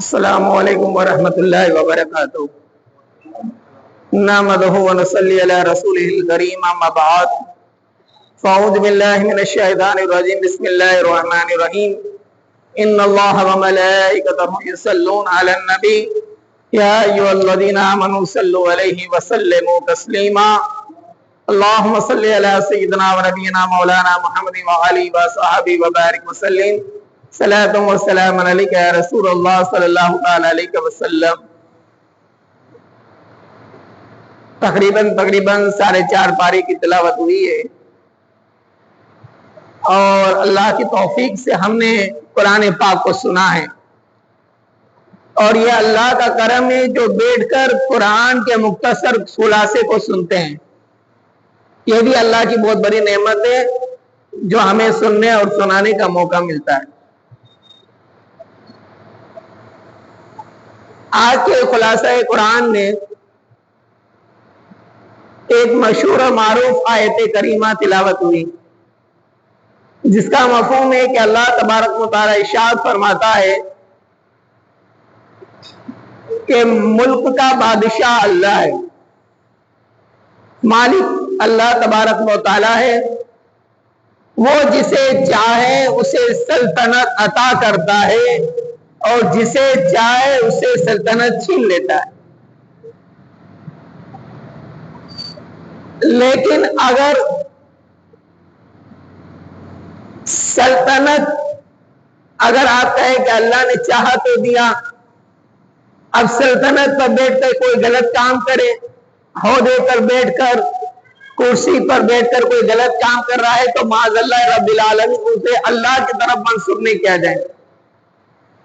السلام علیکم ورحمۃ اللہ وبرکاتہ نحمده ونصلی علی رسولہ الکریم اما بعد فاعوذ باللہ من الشیطان الرجیم بسم اللہ الرحمن الرحیم ان اللہ وملائکتہ یصلون علی النبی یا ایھا الذین آمنوا صلوا علیہ وسلموا تسلیما اللہم صلی علی سیدنا ونبینا مولانا محمد وعلی وصحبہ وبارک وسلم صلاۃ و سلام علیک یا رسول اللہ صلی اللہ تعالی علیہ وسلم۔ تقریباً 4.5 پارے کی تلاوت ہوئی ہے اور اللہ کی توفیق سے ہم نے قرآن پاک کو سنا ہے، اور یہ اللہ کا کرم ہے جو بیٹھ کر قرآن کے مختصر خلاصے کو سنتے ہیں۔ یہ بھی اللہ کی بہت بڑی نعمت ہے جو ہمیں سننے اور سنانے کا موقع ملتا ہے۔ آج کے خلاصہ قرآن میں ایک مشہور و معروف آیت کریمہ تلاوت ہوئی، جس کا مفہوم ہے کہ اللہ تبارک و تعالی ارشاد فرماتا ہے کہ ملک کا بادشاہ اللہ ہے، مالک اللہ تبارک و تعالی ہے، وہ جسے چاہے اسے سلطنت عطا کرتا ہے اور جسے چاہے اسے سلطنت چھین لیتا ہے۔ لیکن اگر سلطنت آپ کہیں کہ اللہ نے چاہا تو دیا، اب سلطنت پر بیٹھ کر کوئی غلط کام کرے، عہدے پر بیٹھ کر، کرسی پر بیٹھ کر کوئی غلط کام کر رہا ہے تو معاذ اللہ رب العالمین اسے اللہ کی طرف منسوب نہیں کیا جائے۔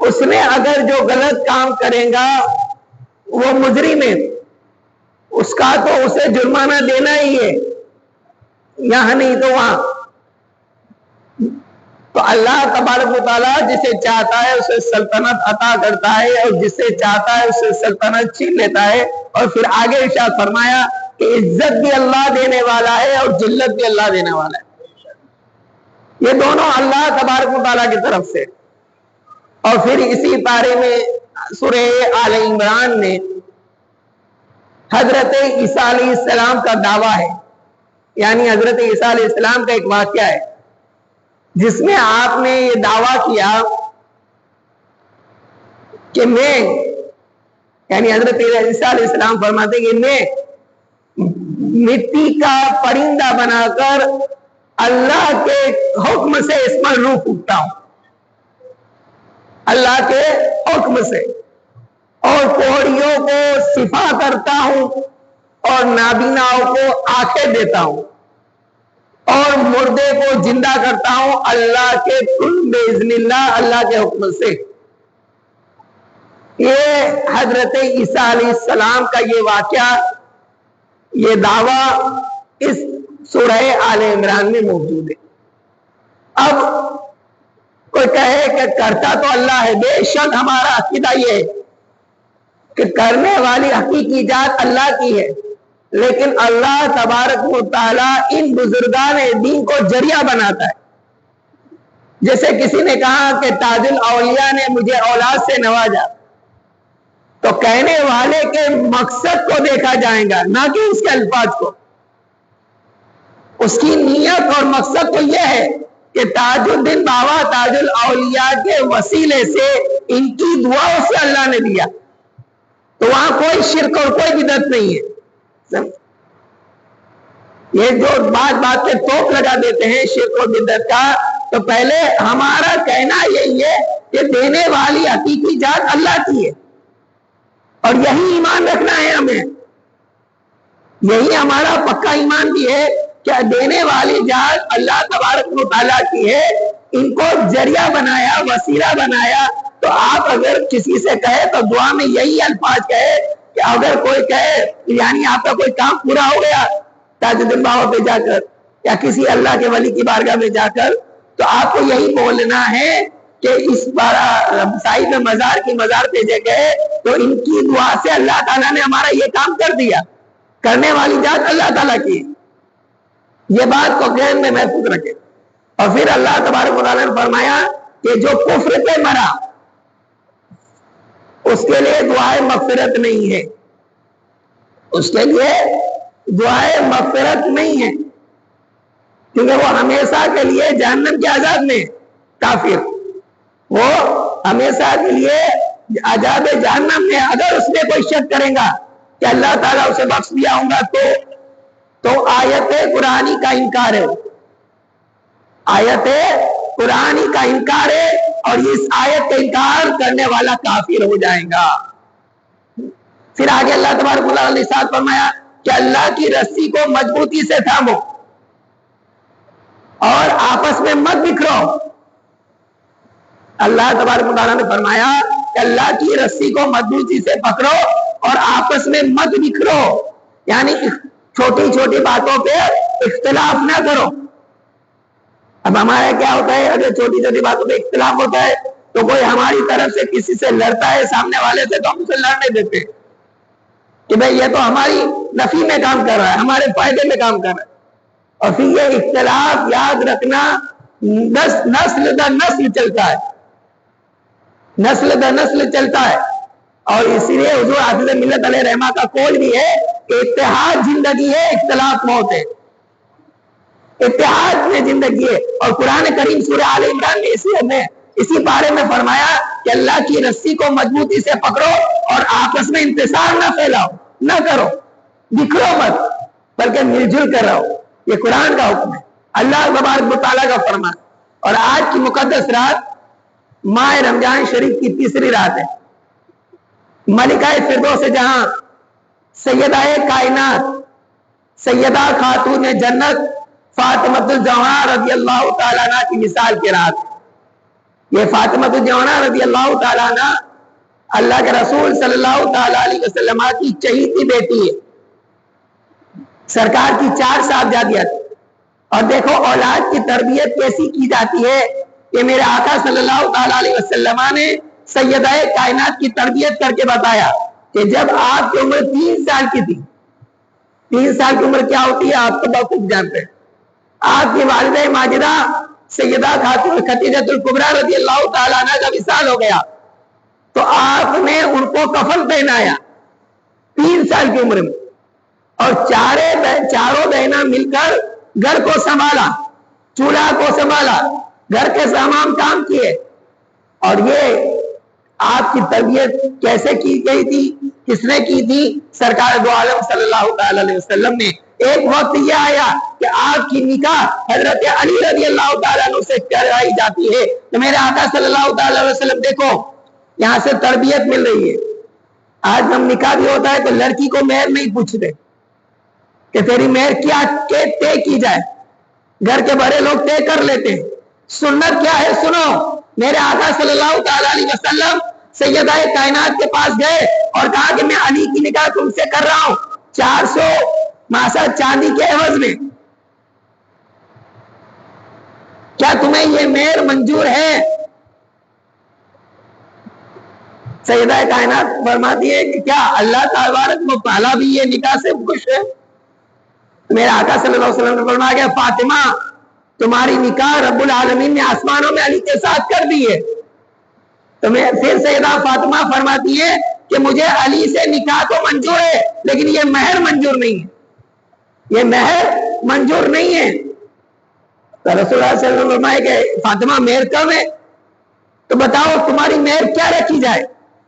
اس نے اگر جو غلط کام کرے گا وہ مجرم ہے، اس کا تو اسے جرمانہ دینا ہی ہے، یہاں نہیں تو وہاں۔ تو اللہ تبارک و تعالیٰ جسے چاہتا ہے اسے سلطنت عطا کرتا ہے اور جسے چاہتا ہے اسے سلطنت چھین لیتا ہے۔ اور پھر آگے ارشاد فرمایا کہ عزت بھی اللہ دینے والا ہے اور ذلت بھی اللہ دینے والا ہے، یہ دونوں اللہ تبارک و تعالیٰ کی طرف سے۔ اور پھر اسی پارے میں سورہ آل عمران میں حضرت عیسیٰ علیہ السلام کا دعویٰ ہے، یعنی حضرت عیسیٰ علیہ السلام کا ایک واقعہ ہے جس میں آپ نے یہ دعویٰ کیا کہ میں، یعنی حضرت عیسیٰ علیہ السلام فرماتے ہیں کہ میں مٹی کا پرندہ بنا کر اللہ کے حکم سے اس پر روح پھونکتا ہوں، اللہ کے حکم سے، اور کوڑیوں کو شفا کرتا ہوں اور نابیناؤں کو آنکھیں دیتا ہوں اور مردے کو زندہ کرتا ہوں اللہ کے کن باذن اللہ، اللہ کے حکم سے۔ یہ حضرت عیسیٰ علیہ السلام کا یہ واقعہ، یہ دعویٰ اس سورہ آل عمران میں موجود ہے۔ اب کوئی کہے کہ کرتا تو اللہ ہے، بے شک ہمارا عقیدہ یہ ہے کہ کرنے والی حقیقی ذات اللہ کی ہے، لیکن اللہ تبارک و تعالیٰ ان بزرگان دین کو ذریعہ بناتا ہے۔ جیسے کسی نے کہا کہ تاج الاولیاء نے مجھے اولاد سے نوازا، تو کہنے والے کے مقصد کو دیکھا جائے گا، نہ کہ اس کے الفاظ کو۔ اس کی نیت اور مقصد تو یہ ہے کہ تاج الدین بابا تاج الاولیاء کے وسیلے سے، ان کی دعاؤں سے اللہ نے دیا، تو وہاں کوئی شرک اور کوئی بدعت نہیں ہے۔ یہ جو بات پہ توپ لگا دیتے ہیں شرک اور بدعت کا، تو پہلے ہمارا کہنا یہی ہے کہ دینے والی حقیقی ذات اللہ کی ہے، اور یہی ایمان رکھنا ہے ہمیں، یہی ہمارا پکا ایمان بھی ہے کہ دینے والی ذات اللہ تبارک و تعالیٰ کی ہے، ان کو ذریعہ بنایا، وسیلہ بنایا۔ تو آپ اگر کسی سے کہے تو دعا میں یہی الفاظ کہے کہ اگر کوئی کہے یعنی آپ کا کوئی کام پورا ہو گیا تاج الدین بابا پہ جا کر یا کسی اللہ کے ولی کی بارگاہ میں جا کر، تو آپ کو یہی بولنا ہے کہ اس بارہ صاحب میں مزار کی مزار بھیجے گئے تو ان کی دعا سے اللہ تعالیٰ نے ہمارا یہ کام کر دیا، کرنے والی ذات اللہ تعالیٰ کی۔ یہ بات کو ذہن میں محفوظ رکھے۔ اور پھر اللہ تبارک و تعالیٰ نے فرمایا کہ جو کفر پہ مرا اس کے لیے دعائے مغفرت نہیں ہے، اس کے لیے دعائے مغفرت نہیں ہے، کیونکہ وہ ہمیشہ کے لیے جہنم کے عذاب میں کافر، وہ ہمیشہ کے لیے عذاب جہنم میں۔ اگر اس میں کوئی شک کرے گا کہ اللہ تعالیٰ اسے بخش دیا ہوں گا تو آیت قرآنی کا انکار ہے، آیت قرآنی کا انکار ہے، اور اس آیت کا انکار کرنے والا کافر ہو جائے گا۔ پھر آگے اللہ تبارک و تعالیٰ نے ارشاد فرمایا کہ اللہ کی رسی کو مضبوطی سے تھامو اور آپس میں مت بکھرو۔ اللہ تبارک و تعالیٰ نے فرمایا کہ اللہ کی رسی کو مضبوطی سے پکڑو اور آپس میں مت بکھرو، یعنی چھوٹی چھوٹی باتوں پہ اختلاف نہ کرو۔ اب ہمارا کیا ہوتا ہے، اگر چھوٹی چھوٹی باتوں پہ اختلاف ہوتا ہے تو کوئی ہماری طرف سے کسی سے لڑتا ہے سامنے والے سے، تو ہم اسے لڑنے دیتے کہ بھئی یہ تو ہماری نفی میں کام کر رہا ہے، ہمارے فائدے میں کام کر رہا ہے۔ اور پھر یہ اختلاف یاد رکھنا نسل در نسل چلتا ہے، نسل در نسل چلتا ہے، اور اسی لیے حضور حافظ ملت علیہ رحمہ کا قول بھی ہے کہ اتحاد زندگی ہے، اختلاف موت ہے، اتحاد میں زندگی ہے۔ اور قرآن کریم سورہ آل عمران میں اسی بارے میں فرمایا کہ اللہ کی رسی کو مضبوطی سے پکڑو اور آپس میں انتصار نہ پھیلاؤ، نہ کرو، بکھرو مت، بلکہ مل جل کر رہو۔ یہ قرآن کا حکم ہے، اللہ تبارک و تعالیٰ کا فرمان۔ اور آج کی مقدس رات ماہ رمضان شریف کی تیسری رات ہے۔ ملکہ فردوس جہاں، سیدہ کائنات، سیدہ خاتون جنت فاطمۃ الزہرا رضی اللہ تعالیٰ عنہ کی مثال کی رات ہے۔ یہ فاطمۃ الزہرا رضی اللہ تعالیٰ عنہ اللہ کے رسول صلی اللہ تعالیٰ علیہ وسلم کی چہیتی بیٹی ہے، سرکار کی 4 صاحبزادیاں تھیں۔ اور دیکھو اولاد کی تربیت کیسی کی جاتی ہے، کہ میرے آقا صلی اللہ تعالیٰ علیہ وسلم نے سیدہ کائنات کی تربیت کر کے بتایا کہ جب آپ کی عمر 3 سال کی تھی، 3 سال کی عمر کیا ہوتی ہے آپ تو بخوب جانتے ہیں، آپ کی والدہ ماجدہ سیدہ خاتون خدیجہ الکبریٰ رضی اللہ تعالیٰ عنہ کا وصال ہو گیا، تو آپ نے ان کو کفن پہنایا 3 سال کی عمر میں، اور چاروں بہنیں مل کر گھر کو سنبھالا، چولہا کو سنبھالا، گھر کے تمام کام کیے۔ اور یہ آپ کی تربیت کیسے کی گئی تھی، کس نے کی تھی؟ سرکار دو عالم صلی اللہ تعالی علیہ وسلم نے۔ ایک وقت یہ آیا کہ آپ کی نکاح حضرت علی رضی اللہ تعالیٰ عنہ سے کرائی جاتی ہے، تو میرے آقا صلی اللہ تعالی علیہ وسلم دیکھو یہاں سے تربیت مل رہی ہے۔ آج ہم نکاح بھی ہوتا ہے تو لڑکی کو مہر نہیں پوچھتے کہ تیری مہر کیا طے کی جائے، گھر کے بڑے لوگ طے کر لیتے ہیں۔ سنت کیا ہے سنو، میرے آقا صلی اللہ تعالی علیہ وسلم سیدہ کائنات کے پاس گئے اور کہا کہ میں علی کی نکاح تم سے کر رہا ہوں 400 ماسا چاندی کے عوض میں، کیا تمہیں یہ مہر منظور ہے؟ سیدہ کائنات فرماتی ہے کہ کیا اللہ تبارک و تعالیٰ بھی یہ نکاح سے خوش ہے؟ میرے آقا صلی اللہ علیہ وسلم نے فرمایا کہ فاطمہ تمہاری نکاح رب العالمین نے آسمانوں میں علی کے ساتھ کر دی ہے۔ تو پھر سیدہ فاطمہ فرماتی ہے کہ مجھے علی سے نکاح تو منظور ہے لیکن یہ مہر منظور نہیں ہے، یہ مہر منظور نہیں ہے۔ تو رسول اللہ صلی اللہ علیہ وسلم نے فرمایا کہ فاطمہ مہر کم ہے، تو بتاؤ تمہاری مہر کیا رکھی جائے؟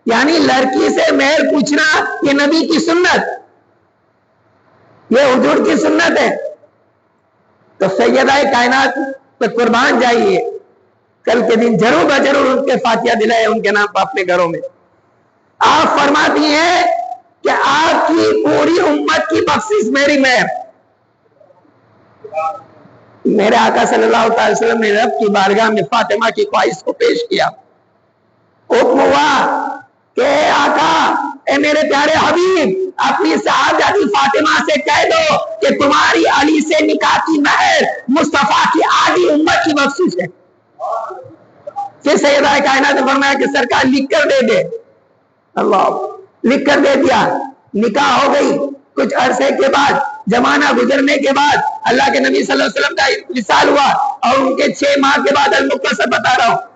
یعنی لڑکی سے مہر پوچھنا یہ نبی کی سنت، یہ حضور کی سنت ہے۔ تو سیدہ کائنات پہ قربان جائیے، کل کے دن ضرور بضرور ان کے فاتحہ دلائے ان کے نام پر اپنے گھروں میں۔ آپ فرماتی ہیں کہ آپ کی پوری امت کی بخشش میری مہر۔ میرے آقا صلی اللہ علیہ وسلم نے رب کی بارگاہ میں فاطمہ کی خواہش کو پیش کیا، حکم ہوا کہ آقا اے میرے پیارے حبیب اپنی صاحبزادی فاطمہ سے کہہ دو کہ تمہاری علی سے نکاح کی مہر مصطفیٰ کی آدھی امت کی بخشش ہے۔ پھر سیدہ کائنات نے فرمایا کہ سرکار لکھ کر دے دے۔ اللہ لکھ کر دے دیا، نکاح ہو گئی۔ کچھ عرصے کے بعد، زمانہ گزرنے کے بعد اللہ کے نبی صلی اللہ علیہ وسلم کا وصال ہوا، اور ان کے 6 ماہ کے بعد المختصر بتا رہا ہوں